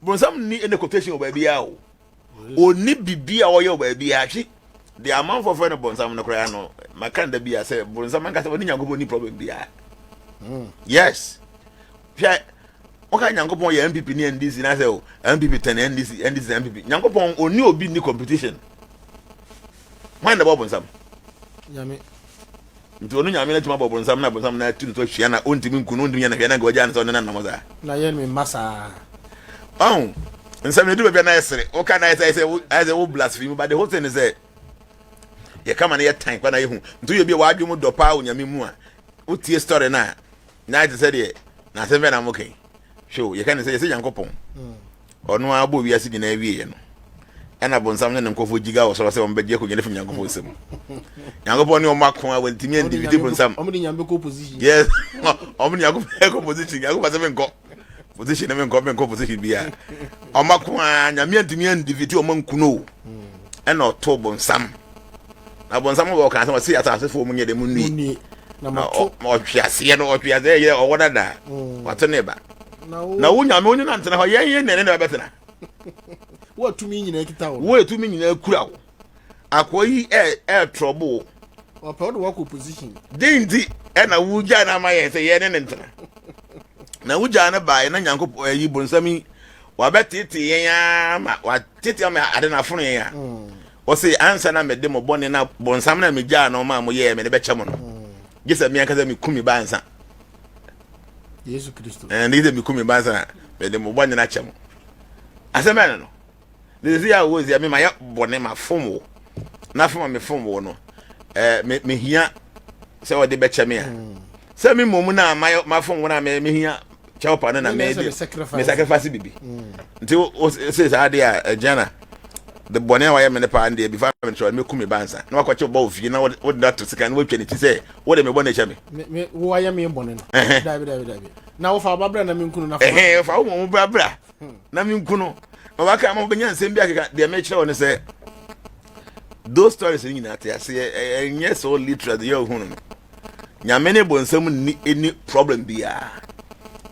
Bonsam ni any quotation baby ao. Oni bibia oyo baby achi. The amount of friend bonsam no cry no. Makanda bia say bonsam man ka say oni nyankopon ni problem bia. Yes. Pia oka nyankopon ye MPP ni NDC na say o MPP 10 NDC MPP. Nyankopon oni obi ni competition. Why the bonsam? Nyame. Nti onu nyame na tuma bonsam na tu to hwia na ontimi nkunu ndimi na hwia na goja na so na namoza. Na yen me massa. Oh. Nsam ne du bia na esere. Oka na say wo blasphemy but the whole thing is that ye kama na ye time kwa na ye hu. Nti ye bia wa adwum do pa onyame mu a. Wo tie story na it said ye na se na moken. Show ye kan say Yankopon. Ono abo wi ase gina wie ye no. Ana bonsam ne nkofo giga wo so se on beje ko nyene fam Yankopon sem. Yankopon ne o makon a wantimi individual bonsam. Omo ni nyambe ko position. Yes. Omo ni Yankopon ko position. Yankopon se men ko position na men ko position bia. O makon a nyame antimi individual man kuno. Ana o to bonsam. Na bonsam wo kan se se ata asefo mu nye de mu ni. Na mato o hwiase no o hwiase ye o woda da. Wato ne ba. Na wo nyame onyu na ntena ho ye ne ba betena. Wo tumi nyina kita wo. Wo tumi nyina kura wo. Akoyi trouble. O pa wo ko position. Dendi na wuja na maye se ye ne ntena. Na wuja na ba na Yankopon yi bonsami wa betete yen ya ma wa tete ma ade na funu yen ya. O se ansa na mede mo bone na bonsam na me ja na ma mo ye me ne be chemo no. Gisa mi ankaza mi kumi bansa. Yesu Kristo. Ni de mi kumi bansa mede mo bone na chemo. Asema no. This year was ya me ma ya bone ma fomo. Na fomo me fomo no. Me hia se wo de be cheme a. Se me momu na ma fomo na me hia chawpa na me de. Me sacrifice bibi. Nti o se sa de a Jnana. The bonnet why am in the pan there before I try me kumi bansa. No kwacho ba ofie na what that to sika na we twani ti say what dem bonnet chame. Me wo ya me bonnet no. Dabi. Na wo fa babra na me nkunu na fa. Fa wo mo babra. Na me nkunu. Ma waka ma benya nsem bia keka de me kire woni say those stories ni na te ase enye so literal you hunu no. Nyame ne bonsam ni any problem bia.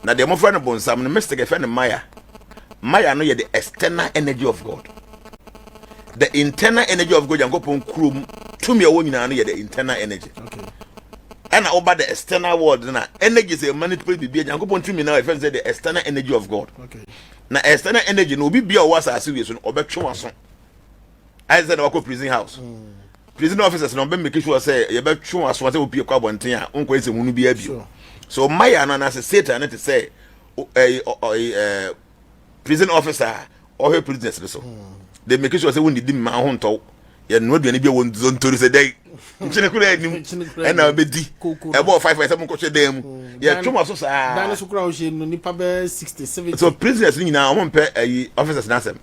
Na de mo fra no bonsam no mistake fe no Maya. Maya no ye the external energy of God. The internal energy of God Yankopon krum to me won nyina no ye the internal energy. Okay. And over the external world na energy is a manipulate bibia Yankopon to me now friends say the external energy of God. Okay. Na external energy no bi bia o wasa ase so obetwe waso. I said wako prison house. Prison officers no be make sure say ye betwe waso say obi kwa bonten a onko ese hunu bi abio. So Maya no na say Satan to say prison officer or her prisoners so. They make sure say we need ma ho nto ye no aduane bia won zontori say dai nchine kura anim e na obedi e bo 5 ko che dem ye twoma so saa dan so kura o she no nipa be 60 70 so prisoners ni na o mpe officers na asem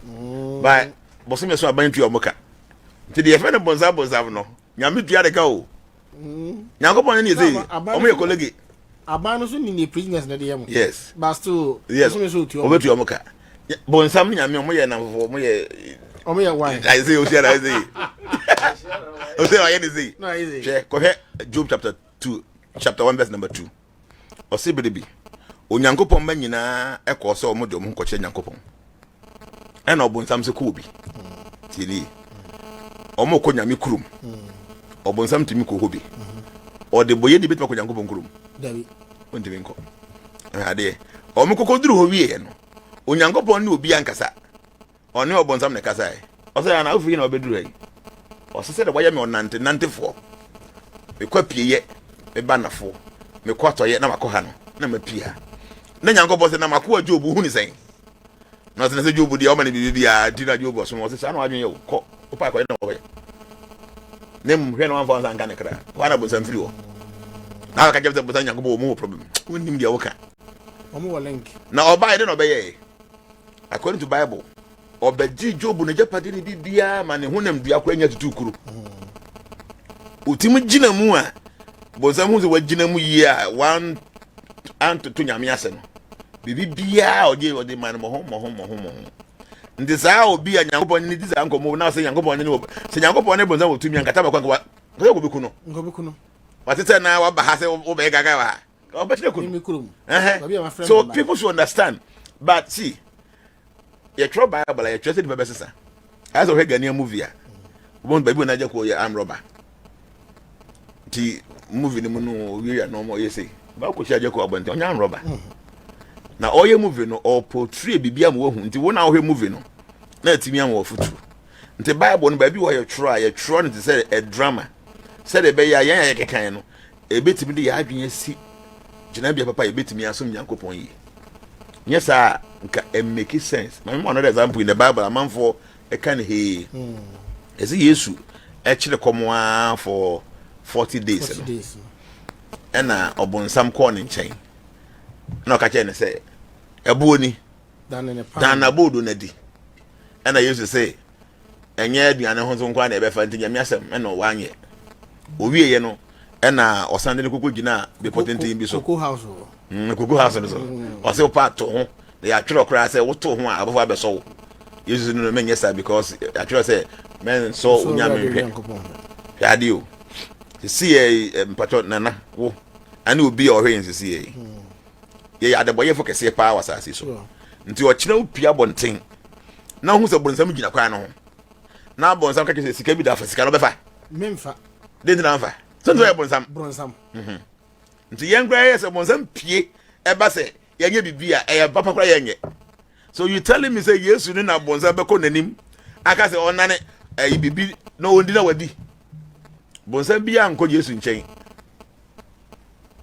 but boso me so aban tu o moka nti de ye fe no bonza no nyame dua de ka o Yankopon ni say o mo ye colleague aban no so ni prisoners na de yam yes but still boso me so tu o betu o moka bonsam nyame o mo ye na fo mo ye Omo ya wine. I say, I say. I say, I say. No, easy. Check. Go ahead. Job chapter 1, verse number 2. O say baby. Onyankopon ma nyina e ko so omo de omo nkoche Nyankopon. E na obonsam se ko obi. Tini. Omo ko nyame kurum. Obonsam timi ko hobi. O de boye de bitma ko Nyankopon kurum. David. On de benko. Ade. Omo kokoduru ho wie no. Onyankopon ne obi ankasa. Oni obonsam ne kasa e o se na ofi na obeduru ai o se de boye me onante fo me kwa pieye me banafo me kwa toye na makoha no na mapia na Nyankopon se na makoa Jobu hu ni sen na se Jobu dia o mane bibia di na Jobu so o se sa na wadwen ye ko o pa kwa na o ye nem hwe na wan fa nsan kan kra wa na bonsam firi o na ka jabta bonsam Nyankopon mo problem wonnim dia wo ka o mo link na oba ide no be ye according to Bible obeji Job no japade ni bibia ma ne honam dua kwa nya tutu kuru utim gina mu a bonsam hu se wagina mu yi a wan anto nyame ase no bibia oje man mo ndi saa obi a Nyankopon ni di saa nkomo na se Nyankopon ni se Nyankopon ne bonsam otumi ankata ba kwa ko beku no watete na wa ba ha se wo be gaga wa o be tire kunu so so people should understand but see ye tro Bible ye trusted be sesa as o he Ghanaian movie a won baby na je ko ye am robber ti movie ni mu no wi ya no mo ye say ba ko sia je ko abonte onya am robber na oye movie no or portray bibia mo hu nti wona o movie no na atimi am wo futu nti Bible no baby wo ye tro no say a drama say de be ya yan kekan no ebetimi de ya adwen si Jnana bia papa ebetimi asom Nyankopon yi yes nka make sense my another example in the Bible amanfo e kan he ezi Yesu e kire komoa for 40 days no ena obonsam ko ne nchen na ka kire ne say ebuoni dan na bodo na di ena Yesu say enye aduane ho nso nkwa na ebe fa ntinya miasem ena wanye owie ye no ena osande ne kokko gina be potenti bi so Cocoa House Cocoa House no so o se pa to ho they are try cry say what to ho a abofo abeso Jesus no men yes because I try say men so unya men hwe ya dio see mpacho nana wo ani obi o hwe see ye ya de boye fo kese pa wasase so nti o kire upia bonten na hu se bonsam gina kwa no ho na bonsam ka kese sika bi da fa sika no befa memfa de na fa so do bonsam nti yen gra yes bonsam pie e ba se yenye bibia e papa kra yenye so you telling me say Yesu ni na bonsam be ko nanim aka se onane bibi no ondi na wadi bonsam bia anko Yesu nchen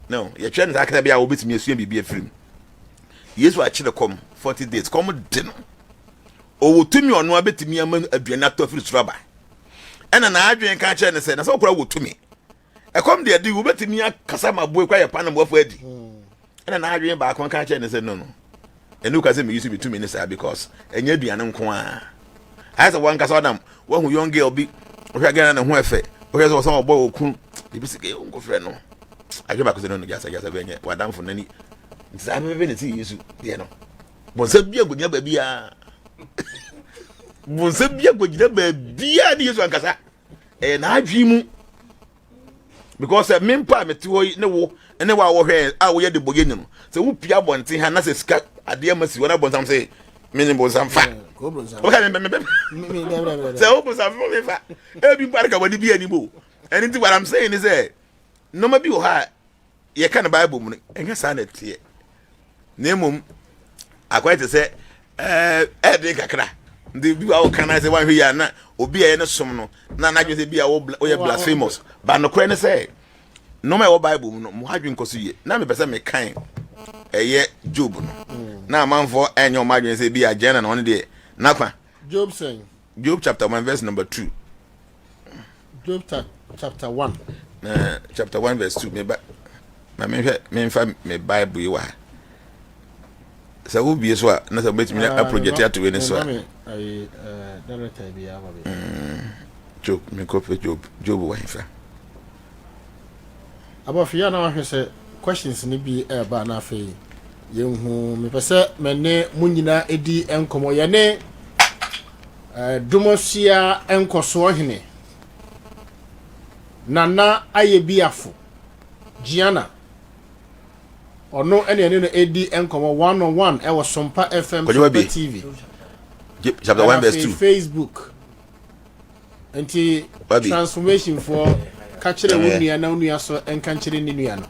no ye twen zakata bia obetimi esu bibia firim Yesu a kire kom 40 days kom de no o wotumi ono abetimi ama aduane atofiri suraba ena na adwen ka kire ne se na so kora wotumi e kom de adi wobetimi akasa maboe kwa ye pa na mofo adi ena na adwen ba kon ka kire ne se no enu ka se me use bitumi ne say because enye aduane nko a asa wan kasa odam wo hu young girl bi ohwa gana na ho efe ohwa so so obo okun ibisike nko frɛ no adwen ba ko se no gasa benye wadamfo nani nsabe be ne ti Yesu de no bonsa bia gonya ba bia bonsa bia gonya ba bia ni Yesu ankasa na adwi mu because mempa meti ho ne wo ne wa wo hwe a wo ye de boye ni no se wo pia bonten ha na se sika ade ma si wona bonsam se mini bonsam fa ko bonsam o ka me se wo bonsam me fa e bi parka wodi bia ni bo anything what I'm saying is say no ma bi wo ha ye kan Bible mu enye sa na tie na mum akwete se de kakra ndi bi wa kan na se wan hwe ya na obi ye ne som no na na dwe se bia wo ye blasphemous ba no kure ne se no ma wo Bible mu no mo hadwen koso ye na me pese me kan eye Job no na manfo enyo ma dwen se bia Jnana no de na kwa Job saying Job chapter 1 verse number 2 Job chapter 1 chapter 1 verse 2 me ba me fa me Bible yi wa sa wo bie so a na sa betimi na project ato we ne so a director bi ya ba Job me kope Job wa fa abofia na wahwe se questions ni bi ba na afei yenhu me pese me ne munyina edi enkomo ye ne dumosia enkoso hene nana ayebiafo Jnana ono ene no edi enkomo 101 e wo SOMPA FM SOMPA TV chapter 1 verse 2 Facebook anti transformation for kachire wonua na onua so enkanchire ni nua no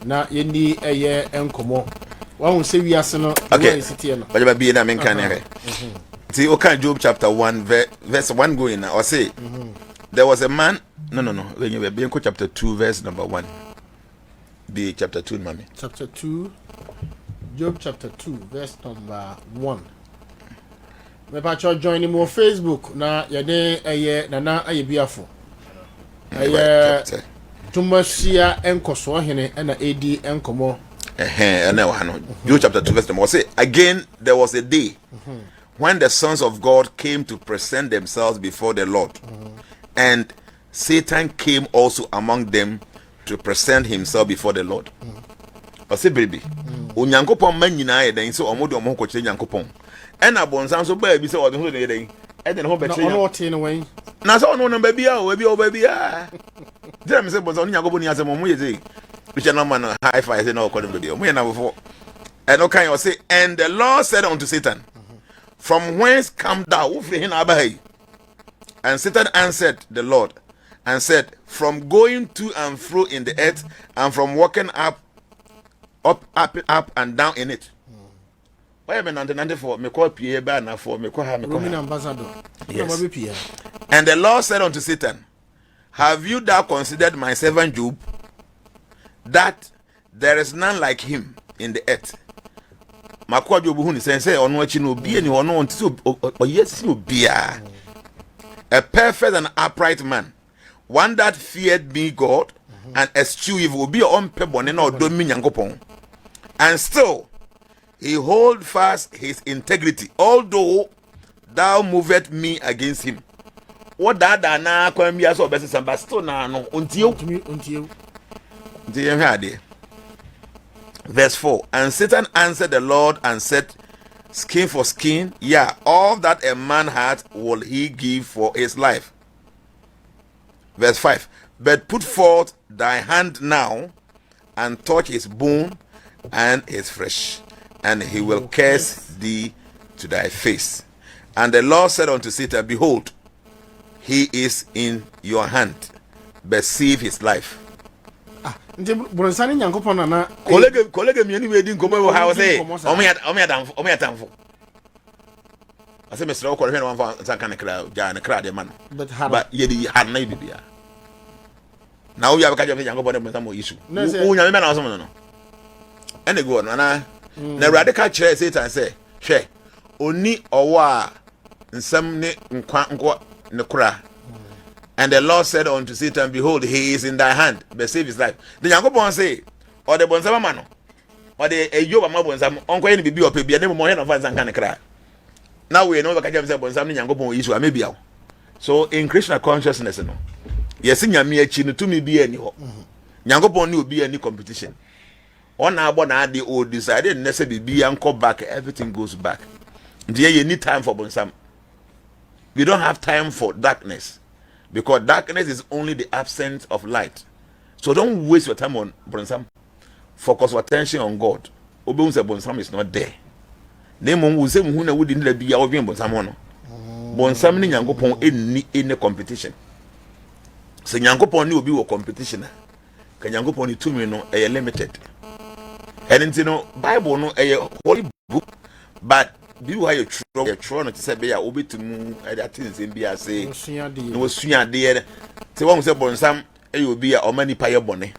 na yeni eye enkomo wa hu se wiase no okay sitie no ba bi na men kan here see o kan Job chapter 1 verse 1 going now or say there was a man no when you be in chapter 2 verse number 1 be chapter 2 mommy chapter 2 Job chapter 2 verse number 1 me pa cho join me on Facebook na yede eye nana ayebiafo eye tumasia enkoso hene na edi enkomo na wa no Job chapter 2 verse number 1 say again there was a day when the sons of God came to present themselves before the Lord and Satan came also among them to present himself before the Lord. Ose baby onyankopon man nyina ye den se omodo omo ko kire nyankopon ena bonsam so ba bi se ode ho ne den e den ho be kire no te no wen na so no ba bia o ba bia dem se bonsam nyankopon ni asem mo ye sei which na man high five say no ko dem be mo ye na before and okay you say and the Lord said unto Satan from whence come thou? And Satan answered the Lord and said, from going to and fro in the earth, and from walking up and down in it. Why am I not for me call Pierre Banner for me call Roman ambassador? Yes. And the Lord said unto Satan, have you thou considered my servant Job, that there is none like him in the earth? Makwa Job who say ono achi no bi ani ono onti yes no bia. A perfect and upright man, one that feared me God and eschew evil, be on pebone na odomi Nyankopon. And still he hold fast his integrity, although thou moved me against him. What that na kwambia so best some still na no until verse 4. And Satan answered the Lord and said, skin for skin, yeah, all that a man had will he give for his life. Verse 5. But put forth thy hand now and touch his bone and his flesh, and he will curse thee to thy face. And the Lord said unto Satan, behold, he is in your hand, but save his life. Bronsani Nyankopon na colleague me anyway din komo wo ha wo say omo I say Mr. Okoro hwe na wan fa san kan kra ja na kra de man but ye di har na bibia na wo ya be ka je Nyankopon de mo issue wo nya me na so no ene go no na radical kire Satan say hwe oni owo a nsam ne nkwa ne kra. And the Lord said unto Satan, behold, he is in thy hand, but save his life. The Yankopon say, or the bonsama mano, or the Yoba Mabonsam, Uncle any be or be a name of Mohan of Vans and can cry. Now we know the Kajam Bonsam Yankopon issue, maybe. So in Krishna consciousness, no. Yes, in Yamia Chin to me be any hope. Yankopon will be any competition. On our one the old decided necessarily be uncle back, everything goes back. Dear, you need time for Bonsam. We don't have time for darkness. Because darkness is only the absence of light. So don't waste your time on Bonsam. Focus your attention on God. Obey say Bonsam is not there. Name who say who would in the be our Bonsam no. Bonsam ni Nyankopon any competition. So Nyankopon ni obi wo competition. Ka Nyankopon ni tumi no e limited. And you know Bible no a holy book, but do how you try not to say be a obi to mu that things in be say no sua de say one say Bonsam e obi a o mani pa ye bone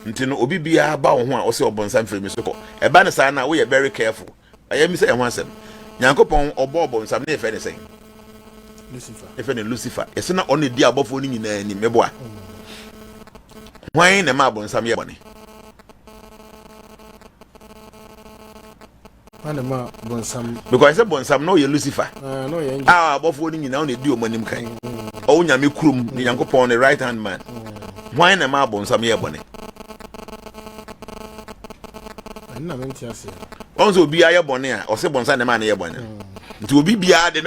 ntino obi bia ba wo ho a o say Bonsam free me so ko e ba ne sa na we very careful I am say e ho asem Nyankopon obo Bonsam na e fe ne say Lucifer e fe ne Lucifer e se na on di abofo ni nyina ni mebo a hwan na ma Bonsam ye bone because I said Bonsam no ye Lucifer. No ye. Before ni na on di omanim kan. O nyame kurum ni Nyankopon the right hand man. Why na ma Bonsam ye bone? Na menti ase. Onzo obi aye bone a, o se Bonsam na ma na ye bone. Nti obi bia de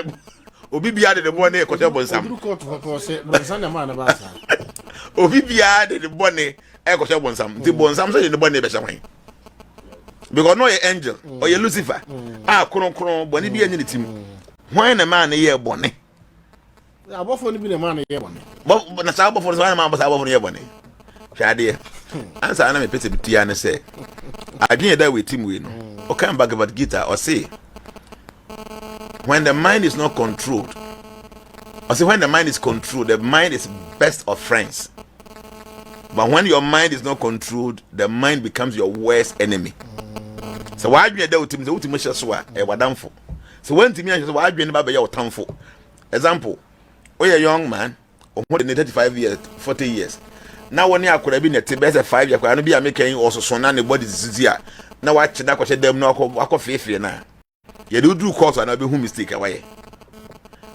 the bone e ko se Bonsam. Obi court for say Bonsam na ma na ba sa. Obi bia de the bone e ko se Bonsam. Nti Bonsam say the bone e be hwan. Because no ye angel or ye Lucifer. Kron boni bi anyi tim. Why na man ye bone? Abofo ni bi na man ye bone. But na sa abofo so na man sa abofo ye bone. Hwade. Answer na me pete bitia ne say. Adwen da we tim we no. O kan Bhagavad Gita or say when the mind is not controlled. Or say when the mind is controlled, the mind is best of friends. But when your mind is not controlled, the mind becomes your worst enemy. So why do you do to me so a wadamfo? So when to me why do you never be your tamfo? Example, a young man of more than 35 years, 40 years. Now when you could have been a best 5 years, I be making also so none body disease here. Now watch that question them no wako faith now. You do cause and be who mistake away.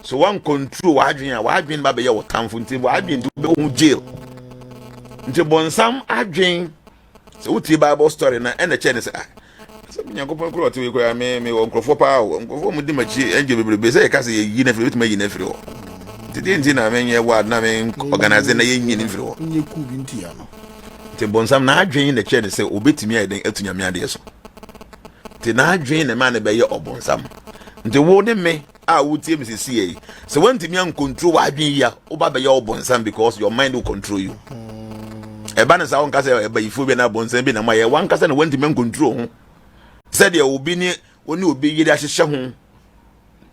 So one control why do you baby your tamfo until why do you jail? Until Bonsam adwen so what Bible story na and the chene say so Nyankopon kro to we ko me onkrofo pa onkrofo mu di machi enje bebrebe say ka say yi na firi tuma yi na firi ho tidi na me nye ward na me organize na yi ni firi ho nye ku bi nti ya no te Bonsam na adwen na chene say obetimi ayi den atunyame ade so te na adwen na ma na be ye Obonsam nti wo ne me a wo tie me sisi so when timi an control wa adwen ya wo ba be your bonsam because your mind will control you eba na sa won kasa eba ifo bi na bonsam bi na ma ye wan kasa na when timi an control ho said ye obi ni oni obi yiri ahyehyɛ ho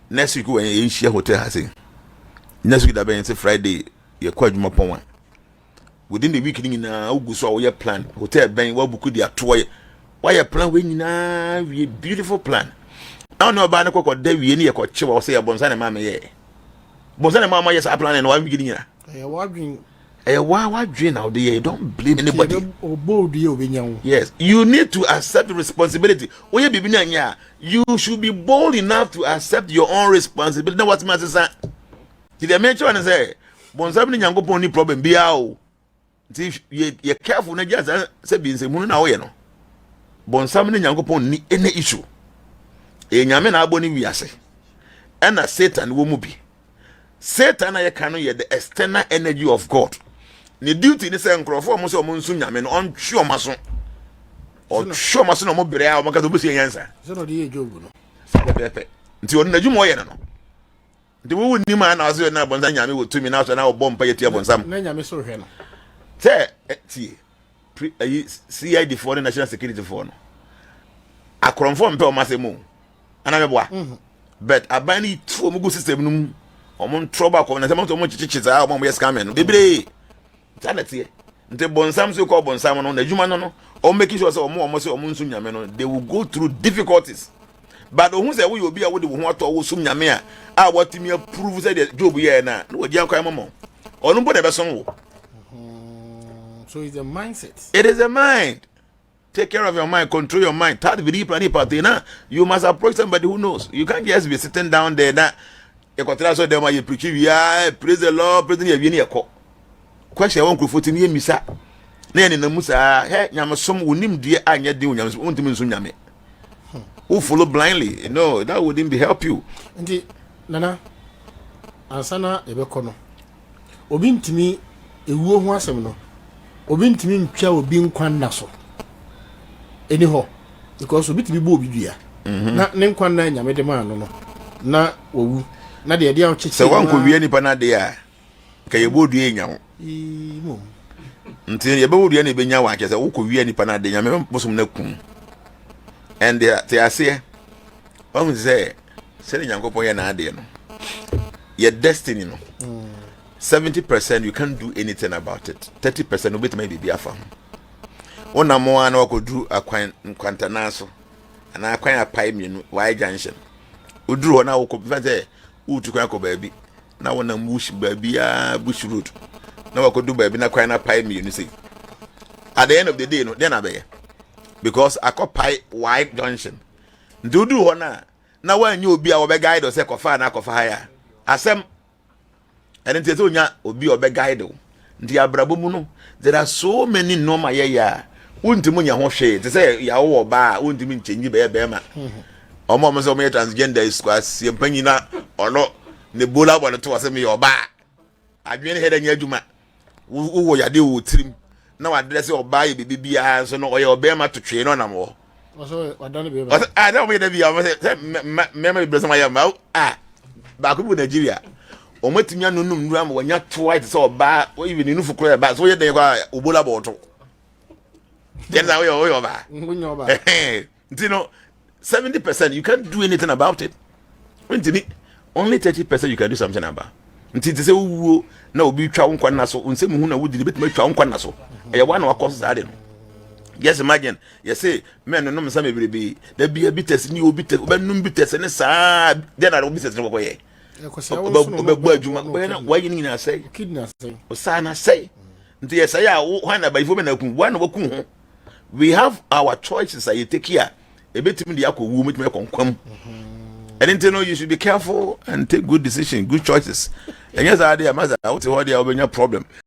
next week when ye nhia hotel ha say next week da be Friday ye kwa adwuma pon within the week ni na ugu so we plan hotel ben wa buku dia to why plan we nyina we beautiful plan now no ba na kokko da wie ni ye ko chewa say bonsa na mama ye bonsa na mama ye sa plan na wa mi nyina wa dream now they don't blame anybody yes you need to accept responsibility oye bibi na nya you should be bold enough to accept your own responsibility now what me say did they mention and say bonsa bi nyankopon ni problem bia o if you careful na just say bi nsemu na wo ye no bonsam ne nyankopon ni any issue nyame na aboni wiase na Satan wo mu bi Satan na ye kanu ye the external energy of God ni duty ni say nkrofo mo so mo nsu nyame no on twe omaso o twe omaso no mo bere a o maka so bo sie yansa so no de jobu no pepe nti on nadwuma o ye no nti wo ni ma na so na bonsam nyame wo tumi na so na wo bompa ye tia bonsam na nyame so hwe no say CID for the national security for no akronfo mpe o masemu ana meboa but abani two omugu system num omon trouble ko na sema to mo chichichi za o mo yes scam no bebre talete nte bonsam so ko bonsam no na juma no o make sure say o mo say o mo nsu nyame no they will go through difficulties but ohun say we obi a wo de wo ato wo sum nyame a what me prove say the job here na wo di akwa momo onu bo de be son wo so it's a mindset. It is a mind. Take care of your mind, control your mind. You must approach somebody who knows. You can't just be sitting down there. Praise the Lord, praise the Lord. Question one could put in your misa. Then the Musa, hey, Yamasom, who named dear Anya Dionyams, won't mean Sunyame. Who follow blindly? No, that wouldn't be help you. Indeed, Nana, Ansana, Ebecono. Obin to me, a woman was no. Obi ntimi ntwa obi nkwan na so anyhow because obi tibi bo obi dua na ne nkwan na nyame de ma no na owu na de dia ocheche se wan ko wie nipa na de a ka ye bo dua nya ho mo nti ye bo dua na be nya wa ke se wo ko wie nipa na de nyame bosom na kun and they are say wan say se ne nyankopon ye na ade no your destiny no 70% you can't do anything about it. 30% will be maybe be a farm. One more and I could do a quantanaso and I quite a pipe in Y junction. We drew an hour could who to crack baby. Now when a bush baby bush root. Now I could do baby, not quite a pipe me, you see. At the end of the day, no, then I be because I could pipe Y junction. Do one now when you be our guide or say coffee and fire. Asem and then onya obi obe guide nti abrabo mu no there are so many normal ya untimu nya ho hwe te say ya wo ba untimu nchenyi be ma omo so me transgender is class yempanyi na ono ne bola bo to wase me yo ba adwene he da nya adwuma wo yade wo tirim na wa dress oba ye bibia so no oye obe ma to twe no na mo so wadane be ba na me da bia me be so ma ya ma ba ko bu Nigeria omatimi anunum nura ma wanya to white so ba o even inu fukura ba so ye den kwa obola boto then that way ba ngunyo ba you know 70% you can't do anything about it only 30% you can do something about until say wuo na obi twa nkwa na so nsem hu na wudi betuma twa nkwa na so e wa na wakọ so ade no yes imagine you say men no msa mebrebe da bia bites ni obi te obenum bites ne saa then na obi bites ne kokoye obegbu adwuma na wayi ni na say kidnap say o sa na say nti yes ya wo na ba ifo be na kun wa na wakun ho we have our choices I take here ebetimi de akowu metimi konkwam and then you should be careful and take good decisions, good choices. And yes, I maza out to what they have problem.